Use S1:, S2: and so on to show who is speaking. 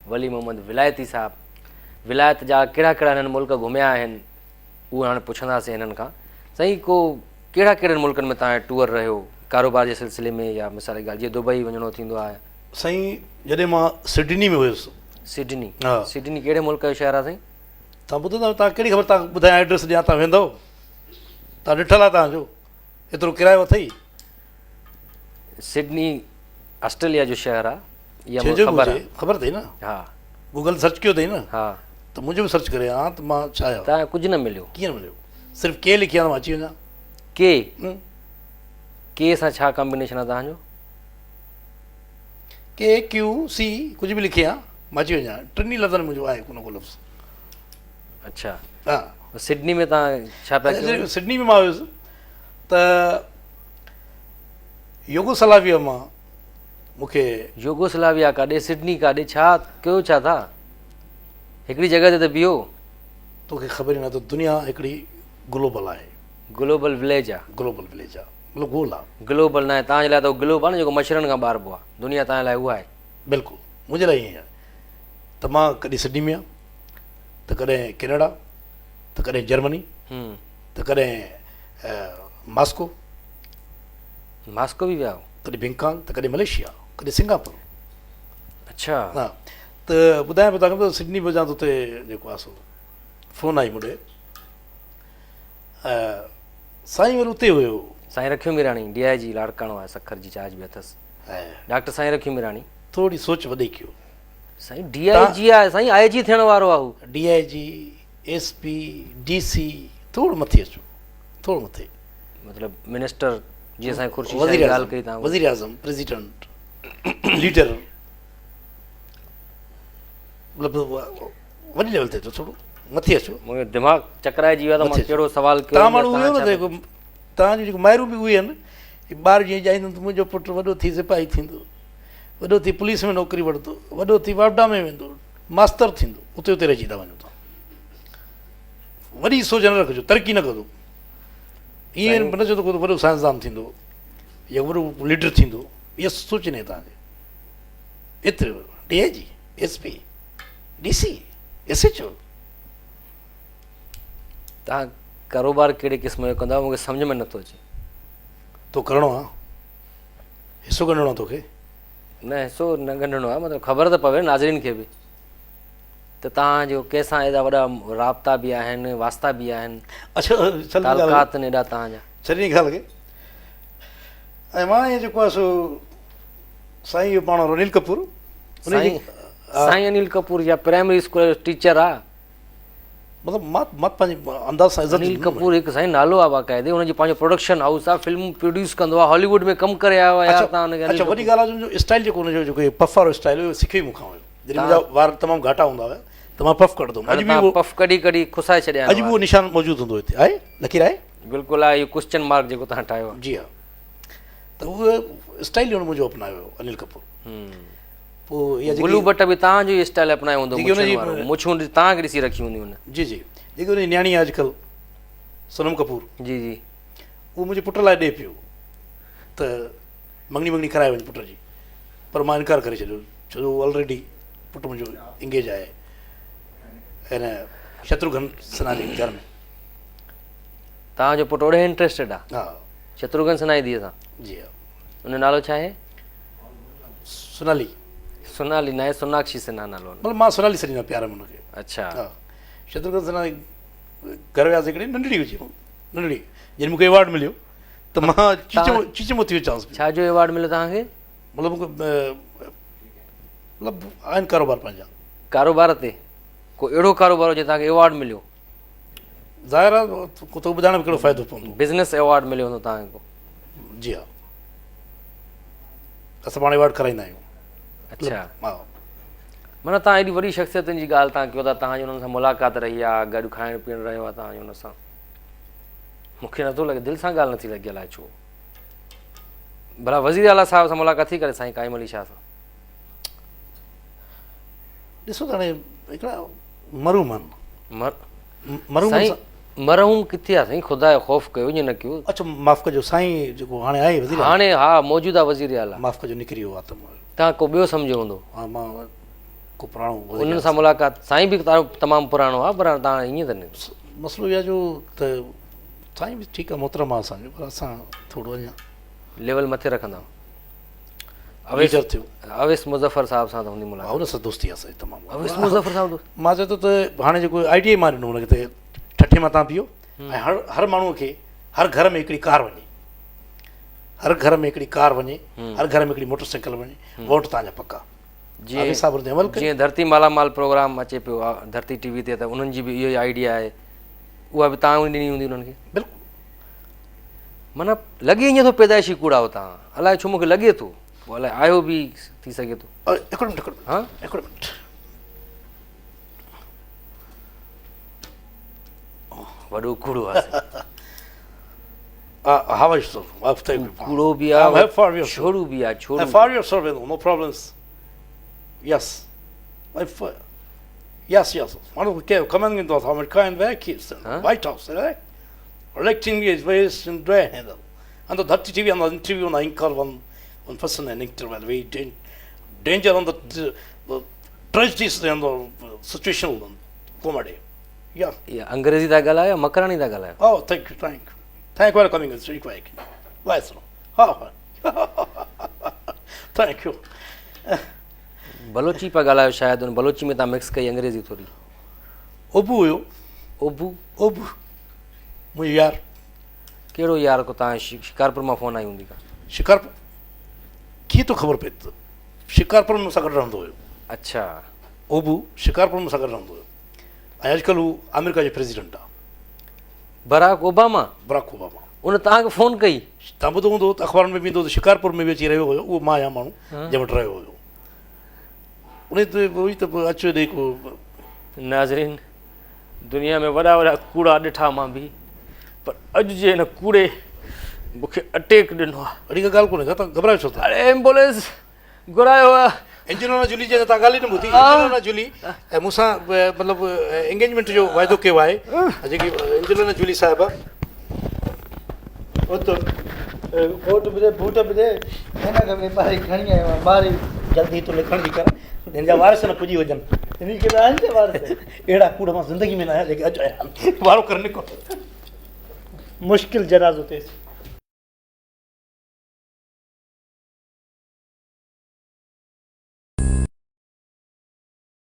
S1: वली मोहम्मद विलायती साहब, विलायत जा कहिड़ा कहिड़ा हिननि मुल्क घुमिया आहिनि उहे हाणे पुछंदासीं हिननि खां। साईं को कहिड़ा कहिड़नि मुल्कनि में तव्हां टूर रहियो कारोबार जे सिलसिले में, या मिसाल जी ॻाल्हि जीअं दुबई वञिणो थींदो आहे?
S2: साईं जॾहिं मां सिडनी में हुयुसि।
S1: सिडनी?
S2: हा।
S1: सिडनी कहिड़े मुल्क जो शहर आहे साईं?
S2: तव्हां ॿुधंदव, तव्हां कहिड़ी ख़बर, तव्हां ॿुधायां एड्रेस ॾियां, तव्हां वेंदव? तव्हां ॾिठल आहे तव्हांजो, एतिरो किरायो अथई?
S1: सिडनी ऑस्ट्रेलिया जो शहर आहे, इहा
S2: छो
S1: मूंखे
S2: जो
S1: ख़बर आहे।
S2: ख़बर अथई न?
S1: हा।
S2: गूगल सर्च कयो अथई न?
S1: हा।
S2: त मुंहिंजो बि सर्च करे हा त मां छा आहियां?
S1: तव्हां कुझु न मिलियो?
S2: कीअं मिलियो? सिर्फ़ु के लिखी आहे, मां अची वञा।
S1: के सां छा कॉम्बिनेशन आहे तव्हांजो?
S2: के क्यू सी कुझु बि लिखी आहे, मां अची वञा। टिनी लफ़्ज़नि मुंहिंजो आहे कोन को लफ़्ज़।
S1: अच्छा।
S2: हा।
S1: सिडनी में तव्हां छा पिया कयो?
S2: सिडनी में मां हुयुसि त योगोस्लाविया मां मूंखे।
S1: योगोस्लाविया काॾे? सिडनी काॾे? छा कयो छा था? हिकिड़ी जॻह ते त बीहो।
S2: तोखे ख़बर ई न, त दुनिया हिकिड़ी ग्लोबल आहे।
S1: ग्लोबल विलेज आहे?
S2: ग्लोबल विलेज आहे, मतिलबु गोल आहे।
S1: ग्लोबल न आहे तव्हांजे लाइ, त ग्लोब आहे न जेको मछरनि खां ॿारबो आहे। दुनिया तव्हांजे लाइ उहा आहे?
S2: बिल्कुलु, मुंहिंजे लाइ ईअं आहे। त मां कॾहिं सिडनी में आहियां, त कॾहिं कैनेडा, त कॾहिं जर्मनी, त कॾहिं मास्को।
S1: मास्को बि विया हो?
S2: कॾहिं बैंकॉक, त कॾहिं मलेशिया, कॾहिं सिंगापुर।
S1: अच्छा।
S2: हा। त ॿुधायां पियो तव्हांखे, सिडनी वञा त उते जेको आहे सो फ़ोन आई मूंॾे, साईं वरी उते हुयो।
S1: साईं रखियो मिराणी DIG लाड़काणो आहे, सखर जी चार्ज बि अथसि। डॉक्टर साईं रखियो मिराणी।
S2: थोरी सोच वॾी कयो
S1: साईं। DIG आहे साईं, IG थियण वारो आहे हू।
S2: DIG SP DC थोरो मथे अचो, थोरो मथे,
S1: मतिलबु मिनिस्टर जीअं साईं खुर्शी
S2: वज़ीर
S1: कई तव्हां?
S2: वज़ीर आज़म, प्रेसिडेंट, लीडर, मतिलबु वॾी लेवल ते अचो, थोरो मथे अचो।
S1: मुंहिंजो दिमाग़ चकराए जी वियो आहे त मां कहिड़ो सवाल कयो।
S2: तव्हां माण्हू हुयो न, जेको तव्हांजूं जेको माइरूं बि उहे आहिनि। ॿार जीअं ॼाईंदुमि त मुंहिंजो पुटु वॾो थी सिपाही थींदो, वॾो थी पुलिस में नौकिरी वठंदो, वॾो थी वापडा में वेंदो, मास्तर थींदो। उते उते रहिजी था वञो तव्हां। वॾी सोच न रखिजो, तरक़ी न कजो। ईअं न चओ त को वॾो साइंसदान थींदो या वॾो लीडर थींदो, इहा सोच न आहे तव्हांखे। एतिरो DIG SP DC SHO।
S1: तव्हां कारोबार कहिड़े क़िस्म जो कंदा? मूंखे सम्झ में नथो अचे।
S2: तो करिणो आहे, हिसो ॻंढिणो आहे तोखे?
S1: न हिसो न ॻंढिणो आहे, मतिलबु ख़बर त पवे नाज़रीन खे बि त तव्हांजो कंहिंसां एॾा वॾा राब्ता बि आहिनि, वास्ता बि आहिनि।
S2: अच्छा,
S1: तालुकात आहिनि एॾा तव्हांजा।
S2: छॾी ॻाल्हि खे। ऐं मां इहो जेको आहे सो साईं इहो पाण अनिल कपूर।
S1: साईं अनिल कपूर या प्राइमरी स्कूल जो टीचर आहे?
S2: मतिलबु मां पंहिंजे अंदाज़ सां इज़त।
S1: अनिल कपूर हिकु साईं नालो आहे बाक़ाइदे, हुनजी पंहिंजो प्रोडक्शन हाउस आहे, फिल्म प्रोड्यूस कंदो आहे, हॉलीवुड में कमु करे आयो आहे।
S2: अच्छा, वॾी ॻाल्हि आहे जो स्टाइल जेको हुनजो जेको पफ वारो स्टाइल हुयो, सिखियो ई मूंखां हुयो। जॾहिं मुंहिंजा वार तमामु घाटा हूंदा हुआ त मां पफ कढंदो हुउमि। अॼु बि
S1: पफ कढी कढी खुसाए छॾिया।
S2: अॼु बि उहो निशान मौजूदु हूंदो हिते। आहे लकीर आहे?
S1: बिल्कुलु आहे। इहो क्वेश्चन मार्क जेको तव्हां ठाहियो आहे।
S2: जी हा। त उहो स्टाइल हुन मुंहिंजो अपनायो हुयो अनिल कपूर। पोइ इहा
S1: गुलू भट्ट बि तव्हांजो ई स्टाइल अपनायो हूंदो? मुछूं तव्हांखे ॾिसी रखी हूंदी हुन?
S2: जी जी। जेकी हुनजी न्याणी आहे अॼुकल्ह, सोनम कपूर।
S1: जी जी।
S2: उहो मुंहिंजे पुट लाइ ॾिए पियो त मंगनी कराए वञे पुट जी, पर मां इनकार करे छॾियो, छो जो ऑलरेडी पुटु मुंहिंजो इंगेज आहे हिन शत्रुघ्न सिन्हा जे घर में।
S1: तव्हांजो पुटु ओॾे इंट्रस्टेड आहे?
S2: हा।
S1: शत्रुघ्न सिन्हा जी धीअ सां?
S2: जी हा।
S1: हुन जो नालो छा आहे?
S2: सोनाली।
S1: सोनाली न आहे, सोनाक्षी सिन्हा नालो।
S2: मतिलबु मां सोनाली सॾींदो प्यार में हुनखे।
S1: अच्छा।
S2: हा। शत्रुघ्न सिन्हा घर वियासीं हिकिड़ी नंढड़ी हुजे, नंढड़ी। जॾहिं मूंखे अवॉर्ड मिलियो त मां चीचमो थी वियो चांस।
S1: छा जो अवॉर्ड मिलियो तव्हांखे?
S2: मतिलबु मतिलबु आहिनि कारोबार पंहिंजा।
S1: कारोबार ते को अहिड़ो कारोबार हुजे तव्हांखे अवॉर्ड मिलियो?
S2: ज़ाहिर आहे तो ॿुधाइण में कहिड़ो फ़ाइदो पवंदो।
S1: बिज़नेस अवॉर्ड मिलियो हूंदो तव्हांखे को?
S2: जी हा। असां पाण अवॉर्ड कराईंदा आहियूं।
S1: अच्छा।
S2: हा।
S1: माना तव्हां एॾी वॾी शख़्सियतुनि जी ॻाल्हि तव्हां कयो था, तव्हांजी हुननि सां मुलाक़ात रही आहे, गॾु खाइण पीअण रहियो आहे तव्हांजो हुन सां। मूंखे नथो लॻे, दिलि सां ॻाल्हि नथी लॻी अलाए छो। भला वज़ीर आला साहिब सां मुलाक़ात थी करे साईं काइम अली शाह सां?
S2: ॾिसो त हाणे हिकिड़ा मरूम
S1: आहिनि। मरहूम किथे आहे साईं? ख़ुदा जो ख़ौफ़ कयो, ईअं न कयो।
S2: अच्छा, माफ़ कजो साईं, जेको हाणे आहे वज़ीर,
S1: हाणे हा मौजूदा वज़ीर आला,
S2: माफ़ कजो निकिरी वियो आहे त
S1: तव्हां को ॿियो सम्झो हूंदो।
S2: हा, मां को पुराणो
S1: उन्हनि सां मुलाक़ात साईं बि तमामु पुराणो आहे, पर तव्हां ईअं त न
S2: मसइलो इहा जो त साईं बि ठीकु आहे मोहतरम आहे असांजो, पर असां थोरो अञा
S1: लेवल मथे रखंदा
S2: लीडर थियो।
S1: अवेस मुज़फ़र साहिब सां त हूंदी मुलाक़ात।
S2: हुन सां दोस्ती आहे असांजी तमामु।
S1: अवेस मुज़फ़र साहिब
S2: मां चवां थो त हाणे जेको आइडिया मां ॾिनो हुनखे त ठठे मां तव्हां पीओ ऐं हर माण्हूअ खे हर घर में हिकिड़ी कार वञे, हर घर में हिकिड़ी कार वञे, हर घर में हिकिड़ी मोटरसाइकिल वञे, वोट तव्हांजा पका।
S1: जीअं धरती मालामाल प्रोग्राम अचे पियो आहे धरती टीवी ते, त उन्हनि जी बि इहो ई आइडिया आहे, उहा बि तव्हां ॾिनी हूंदी उन्हनि खे।
S2: बिल्कुलु
S1: माना लॻे ईअं थो पैदाइशी कूड़ा हो तव्हां, अलाए छो मूंखे लॻे थो, पोइ अलाए आयो बि थी सघे थो।
S2: हिकिड़ो मिंट
S1: हा
S2: हिकिड़ो मिंट
S1: वॾो कूड़ो आहे
S2: how are you, sir?
S1: कूड़ो बि आहे, छोड़ू बि आहे, छोड़ू
S2: for your survey, no problems. Yes. Yes. One of the coming into the kind kids, White House, electing is based in dry handle. And the Dhati TV on the interview on the anchor one person and interval, we danger on the tragedies and the situation comedy. Yeah.
S1: अंग्रेजी था ॻाल्हायो मकराणी था ॻाल्हायो?
S2: Oh, thank you for coming. It's very quick. Nice. Thank you.
S1: Balochi पिया ॻाल्हायो शायदि, उन बलोची में तव्हां मिक्स कई अंग्रेजी थोरी।
S2: ओबू हुयो। ओबू मुंहिंजो यार।
S1: कहिड़ो यार को तव्हां शिकारपुर मां फ़ोन आई हूंदी का?
S2: शिकारपुर कीअं थो ख़बर पए त शिकारपुर में मूंसां गॾु रहंदो हुयो।
S1: अच्छा।
S2: ओबू शिकारपुर में मूंसां गॾु रहंदो हुयो ऐं अॼुकल्ह हू अमेरिका जो प्रेसिडेंट आहे।
S1: Barack Obama. उन तव्हांखे फ़ोन कई?
S2: तव्हां ॿुधो हूंदो त अख़बारुनि में बि ईंदो त शिकारपुर में बि अची रहियो हुयो, उहो मां आहियां माण्हू जंहिं वटि रहियो हुयो। उन ते उहो ई त अचो ॾे को।
S1: नाज़रीन, दुनिया में वॾा कूड़ा ॾिठा मां बि, पर अॼु जे हिन कूड़े मूंखे अटैक ॾिनो आहे।
S2: अहिड़ी का ॻाल्हि कोन्हे का, तव्हां घबरायो छो था?
S1: अरे एम्बुलेंस घुरायो आहे।
S2: एंजेलिना जोली जे तव्हां ॻाल्हि ई न ॿुधी। एंजेलिना जोली ऐं मूंसां मतिलबु एंगेजमेंट जो वाइदो कयो आहे। जेकी एंजेलिना जोली साहिबा
S3: कोट बि दे बूट बि दे हिन खे बि ॿाहिरि खणी आयो आहे, ॿाहिरि
S2: जल्दी तो लिखण जी कर, हिन जा वारिस न पुॼी वञनि।
S3: हिन खे आहिनि न वारिस।
S2: अहिड़ा कूड़ मां ज़िंदगी में न आहियां जेके अॼु आया आहिनि। वारो कर निको
S3: मुश्किल जनाज़ो थिएसि।